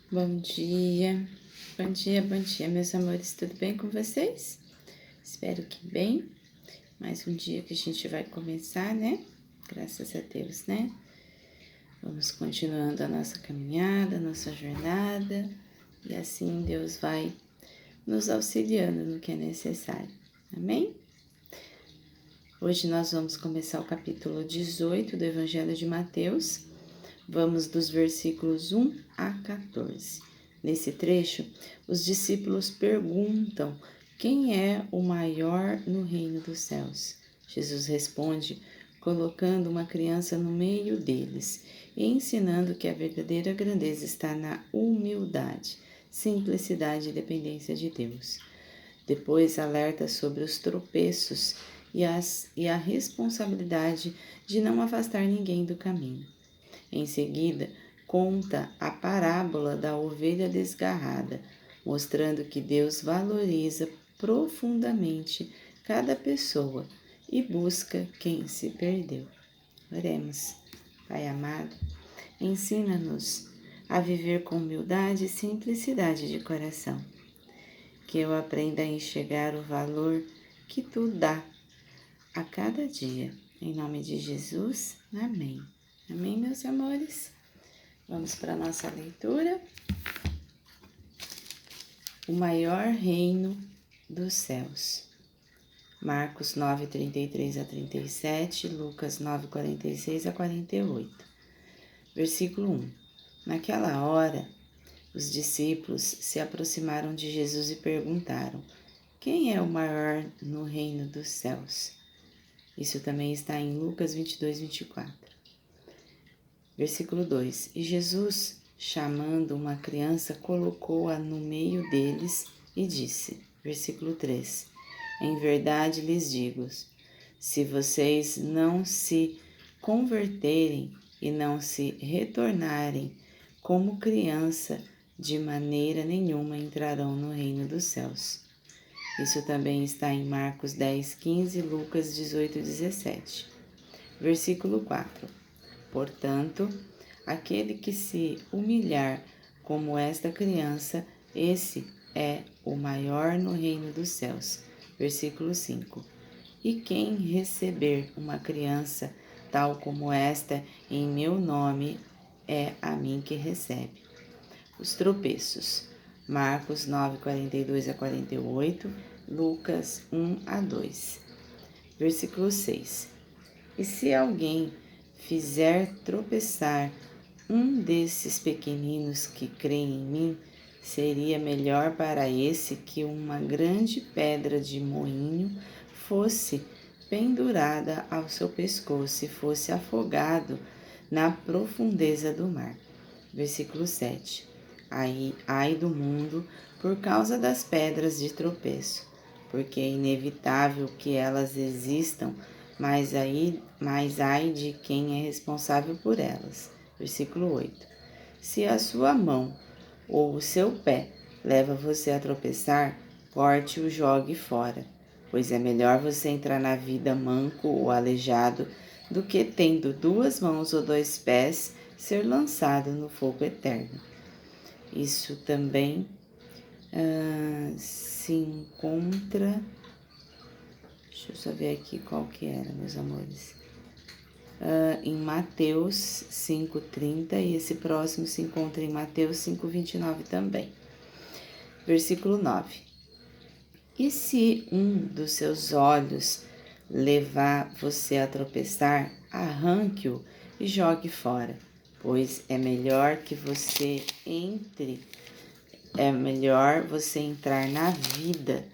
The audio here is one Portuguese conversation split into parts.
Bom dia, meus amores, tudo bem com vocês? Espero que bem. Mais um dia que a gente vai começar, né? Graças a Deus, né? Vamos continuando a nossa caminhada, a nossa jornada, e assim Deus vai nos auxiliando no que é necessário. Amém? Hoje nós vamos começar o capítulo 18 do Evangelho de Mateus. Vamos dos versículos 1 a 14. Nesse trecho, os discípulos perguntam quem é o maior no reino dos céus. Jesus responde colocando uma criança no meio deles e ensinando que a verdadeira grandeza está na humildade, simplicidade e dependência de Deus. Depois alerta sobre os tropeços e a responsabilidade de não afastar ninguém do caminho. Em seguida, conta a parábola da ovelha desgarrada, mostrando que Deus valoriza profundamente cada pessoa e busca quem se perdeu. Oremos. Pai amado, ensina-nos a viver com humildade e simplicidade de coração. Que eu aprenda a enxergar o valor que Tu dá a cada dia. Em nome de Jesus, amém. Amém, meus amores? Vamos para a nossa leitura. O maior reino dos céus. Marcos 9, 33 a 37, Lucas 9, 46 a 48. Versículo 1. Naquela hora, os discípulos se aproximaram de Jesus e perguntaram: quem é o maior no reino dos céus? Isso também está em Lucas 22, 24. Versículo 2. E Jesus, chamando uma criança, colocou-a no meio deles e disse, versículo 3. Em verdade lhes digo, se vocês não se converterem e não se retornarem como criança, de maneira nenhuma entrarão no reino dos céus. Isso também está em Marcos 10, 15 e Lucas 18, 17. Versículo 4. Portanto, aquele que se humilhar como esta criança, esse é o maior no reino dos céus. Versículo 5. E quem receber uma criança tal como esta em meu nome, é a mim que recebe. Os tropeços. Marcos 9, 42 a 48, Lucas 1 a 2. Versículo 6. E se alguém fizer tropeçar um desses pequeninos que creem em mim, seria melhor para esse que uma grande pedra de moinho fosse pendurada ao seu pescoço e fosse afogado na profundeza do mar. Versículo 7. Ai do mundo por causa das pedras de tropeço, porque é inevitável que elas existam, mas ai de quem é responsável por elas. Versículo 8. Se a sua mão ou o seu pé leva você a tropeçar, corte e o jogue fora, pois é melhor você entrar na vida manco ou aleijado do que tendo 2 mãos ou 2 pés ser lançado no fogo eterno. Isso também se encontra... Deixa eu só ver aqui qual que era, meus amores. Em Mateus 5,30 e esse próximo se encontra em Mateus 5,29 também. Versículo 9. E se um dos seus olhos levar você a tropeçar, arranque-o e jogue fora, pois é melhor você entrar na vida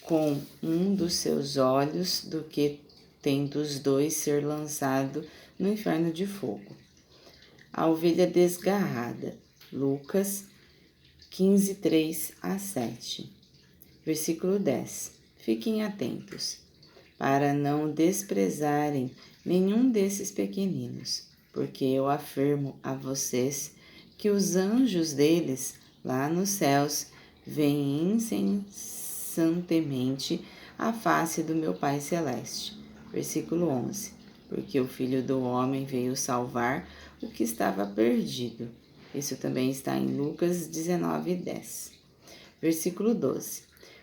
com um dos seus olhos do que tendo os 2 ser lançado no inferno de fogo. A ovelha desgarrada. Lucas 15, 3 a 7. Versículo 10. Fiquem atentos, para não desprezarem nenhum desses pequeninos, porque eu afirmo a vocês que os anjos deles, lá nos céus, veem incessantemente a face do meu Pai Celeste. Versículo 11. Porque o Filho do Homem veio salvar o que estava perdido. Isso também está em Lucas 19:10. Versículo 12.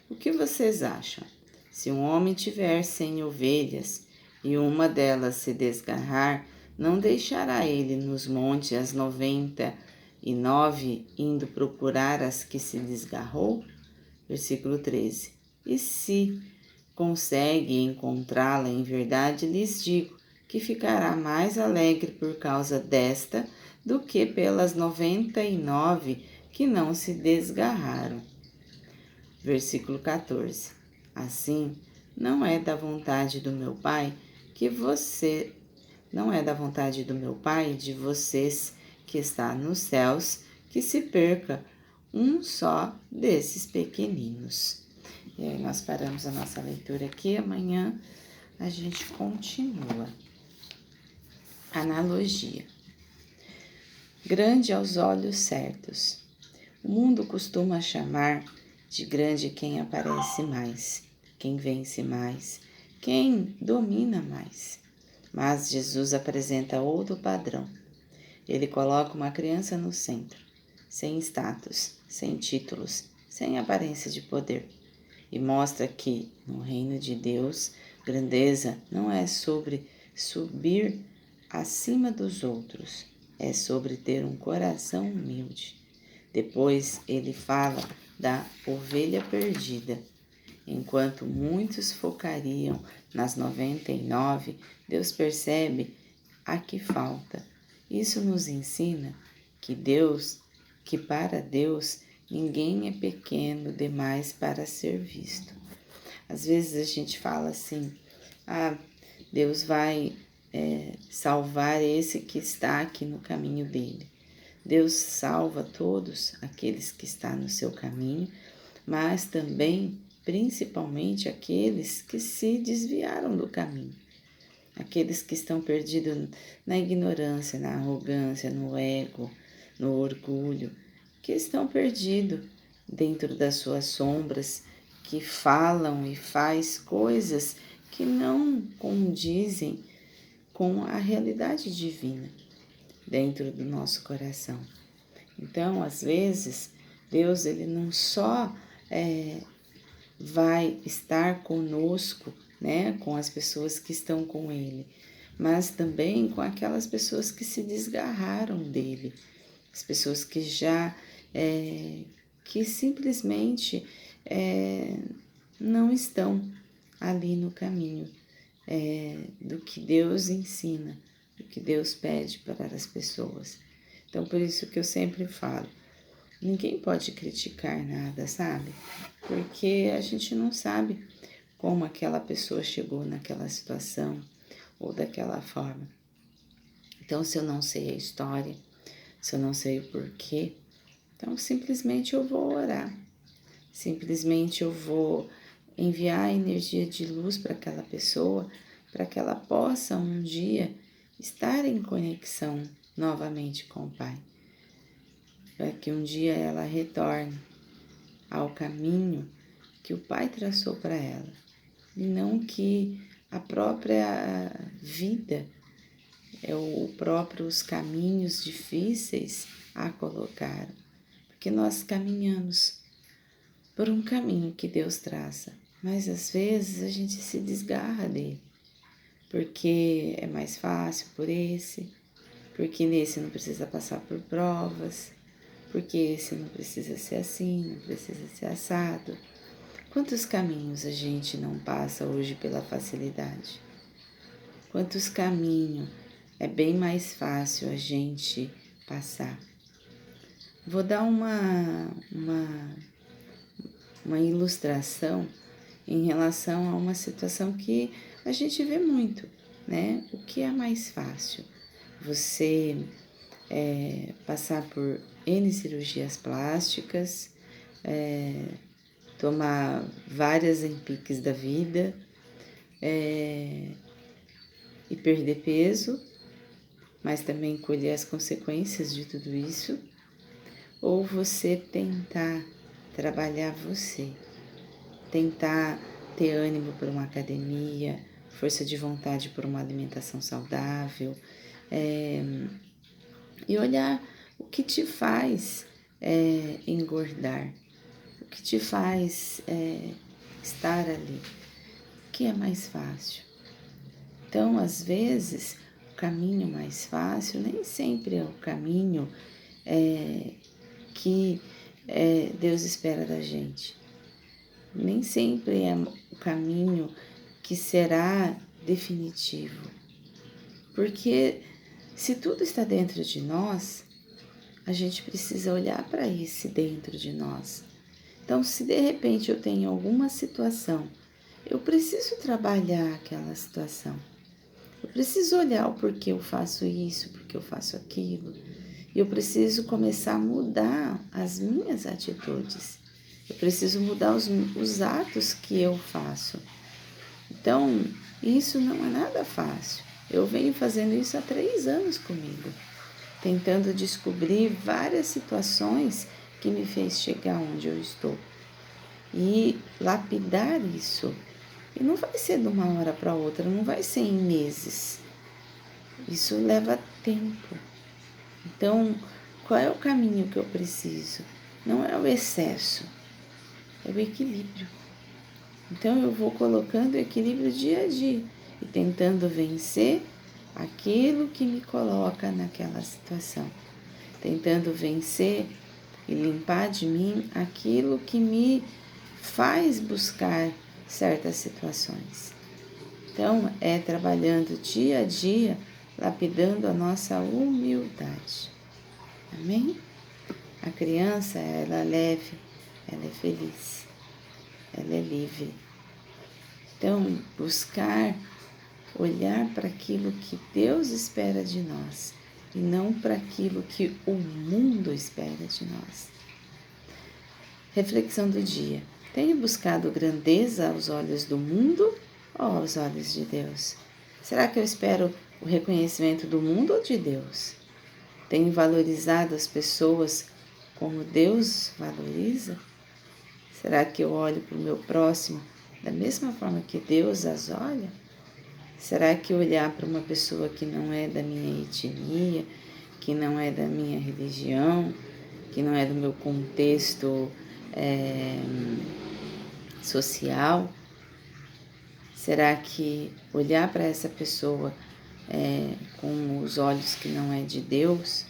O que vocês acham? Se um homem tiver 100 ovelhas e uma delas se desgarrar, não deixará ele nos montes as 99 indo procurar as que se desgarrou? Versículo 13. E se consegue encontrá-la em verdade, lhes digo que ficará mais alegre por causa desta do que pelas 99 que não se desgarraram. Versículo 14. Assim, não é da vontade do meu Pai de vocês que está nos céus, que se perca um só desses pequeninos. E aí nós paramos a nossa leitura aqui, amanhã a gente continua. Analogia. Grande aos olhos certos. O mundo costuma chamar de grande quem aparece mais, quem vence mais, quem domina mais. Mas Jesus apresenta outro padrão. Ele coloca uma criança no centro, sem status, sem títulos, sem aparência de poder, e mostra que, no reino de Deus, grandeza não é sobre subir acima dos outros, é sobre ter um coração humilde. Depois ele fala da ovelha perdida. Enquanto muitos focariam nas 99, Deus percebe a que falta. Isso nos ensina que para Deus ninguém é pequeno demais para ser visto. Às vezes a gente fala assim, Deus vai salvar esse que está aqui no caminho dele. Deus salva todos aqueles que estão no seu caminho, mas também, principalmente, aqueles que se desviaram do caminho. Aqueles que estão perdidos na ignorância, na arrogância, no ego, no orgulho, que estão perdidos dentro das suas sombras, que falam e faz coisas que não condizem com a realidade divina dentro do nosso coração. Então, às vezes, Deus ele não só vai estar conosco, né, com as pessoas que estão com Ele, mas também com aquelas pessoas que se desgarraram dele, as pessoas que já, que simplesmente não estão ali no caminho do que Deus ensina, do que Deus pede para as pessoas. Então, por isso que eu sempre falo, ninguém pode criticar nada, sabe? Porque a gente não sabe como aquela pessoa chegou naquela situação ou daquela forma. Então, se eu não sei a história, se eu não sei o porquê, então simplesmente eu vou orar. Simplesmente eu vou enviar energia de luz para aquela pessoa, para que ela possa um dia estar em conexão novamente com o Pai. Para que um dia ela retorne ao caminho que o Pai traçou para ela. E não que a própria vida, os caminhos difíceis a colocaram. Porque nós caminhamos por um caminho que Deus traça, mas às vezes a gente se desgarra dele, porque é mais fácil por esse, porque nesse não precisa passar por provas, porque esse não precisa ser assim, não precisa ser assado. Quantos caminhos a gente não passa hoje pela facilidade? Quantos caminhos é bem mais fácil a gente passar? Vou dar uma ilustração em relação a uma situação que a gente vê muito, né? O que é mais fácil? Você passar por N cirurgias plásticas, tomar várias empiques da vida e perder peso, mas também colher as consequências de tudo isso, ou você tentar trabalhar você, tentar ter ânimo por uma academia, força de vontade por uma alimentação saudável, e olhar o que te faz engordar, o que te faz estar ali, o que é mais fácil. Então, às vezes, o caminho mais fácil nem sempre é o caminho que Deus espera da gente. Nem sempre é o caminho que será definitivo. Porque se tudo está dentro de nós, a gente precisa olhar para esse dentro de nós. Então, se de repente eu tenho alguma situação, eu preciso trabalhar aquela situação. Eu preciso olhar o porquê eu faço isso, porquê eu faço aquilo. E eu preciso começar a mudar as minhas atitudes. Eu preciso mudar os atos que eu faço. Então, isso não é nada fácil. Eu venho fazendo isso há 3 anos comigo, tentando descobrir várias situações que me fez chegar onde eu estou. E lapidar isso. E não vai ser de uma hora para outra, não vai ser em meses. Isso leva tempo. Então, qual é o caminho que eu preciso? Não é o excesso, é o equilíbrio. Então, eu vou colocando o equilíbrio dia a dia e tentando vencer aquilo que me coloca naquela situação. Tentando vencer e limpar de mim aquilo que me faz buscar certas situações. Então, é trabalhando dia a dia, lapidando a nossa humildade. Amém? A criança, ela é leve, ela é feliz, ela é livre. Então, buscar olhar para aquilo que Deus espera de nós e não para aquilo que o mundo espera de nós. Reflexão do dia. Tenho buscado grandeza aos olhos do mundo ou aos olhos de Deus? Será que eu espero o reconhecimento do mundo ou de Deus? Tenho valorizado as pessoas como Deus valoriza? Será que eu olho para o meu próximo da mesma forma que Deus as olha? Será que olhar para uma pessoa que não é da minha etnia, que não é da minha religião, que não é do meu contexto social, será que olhar para essa pessoa com os olhos que não é de Deus,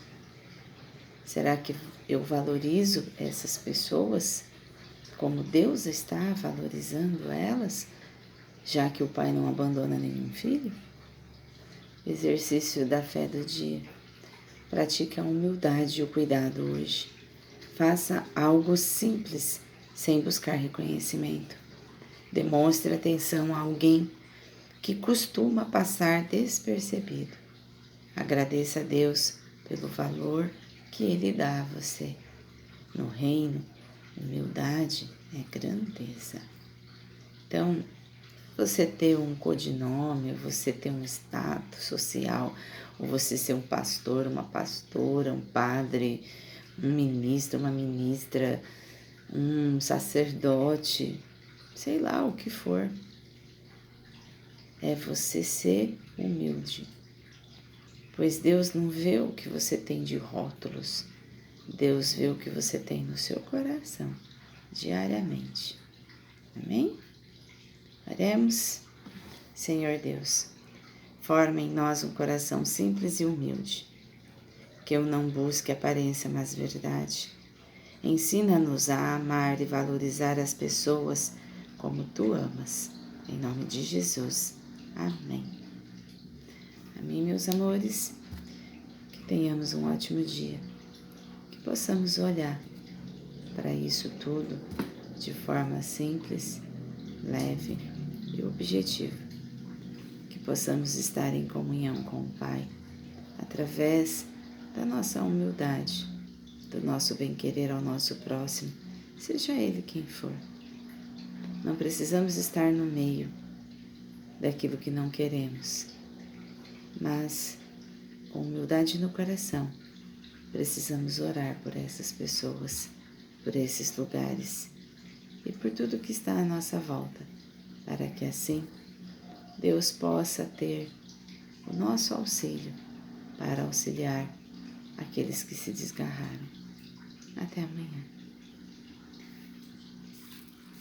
será que eu valorizo essas pessoas como Deus está valorizando elas, já que o Pai não abandona nenhum filho? Exercício da fé do dia. Pratique a humildade e o cuidado hoje. Faça algo simples, sem buscar reconhecimento. Demonstre atenção a alguém que costuma passar despercebido. Agradeça a Deus pelo valor que Ele dá a você. No reino, humildade é grandeza. Então, você ter um codinome, você ter um status social, ou você ser um pastor, uma pastora, um padre, um ministro, uma ministra, um sacerdote, sei lá o que for. É você ser humilde. Pois Deus não vê o que você tem de rótulos. Deus vê o que você tem no seu coração, diariamente. Amém? Oremos. Senhor Deus, forma em nós um coração simples e humilde, que eu não busque aparência, mas verdade. Ensina-nos a amar e valorizar as pessoas como Tu amas. Em nome de Jesus. Amém. Amém, meus amores. Que tenhamos um ótimo dia. Que possamos olhar para isso tudo de forma simples, leve e objetiva. Que possamos estar em comunhão com o Pai, através da nossa humildade, do nosso bem-querer ao nosso próximo, seja ele quem for. Não precisamos estar no meio daquilo que não queremos, mas com humildade no coração, precisamos orar por essas pessoas, por esses lugares e por tudo que está à nossa volta, para que assim Deus possa ter o nosso auxílio para auxiliar aqueles que se desgarraram. Até amanhã.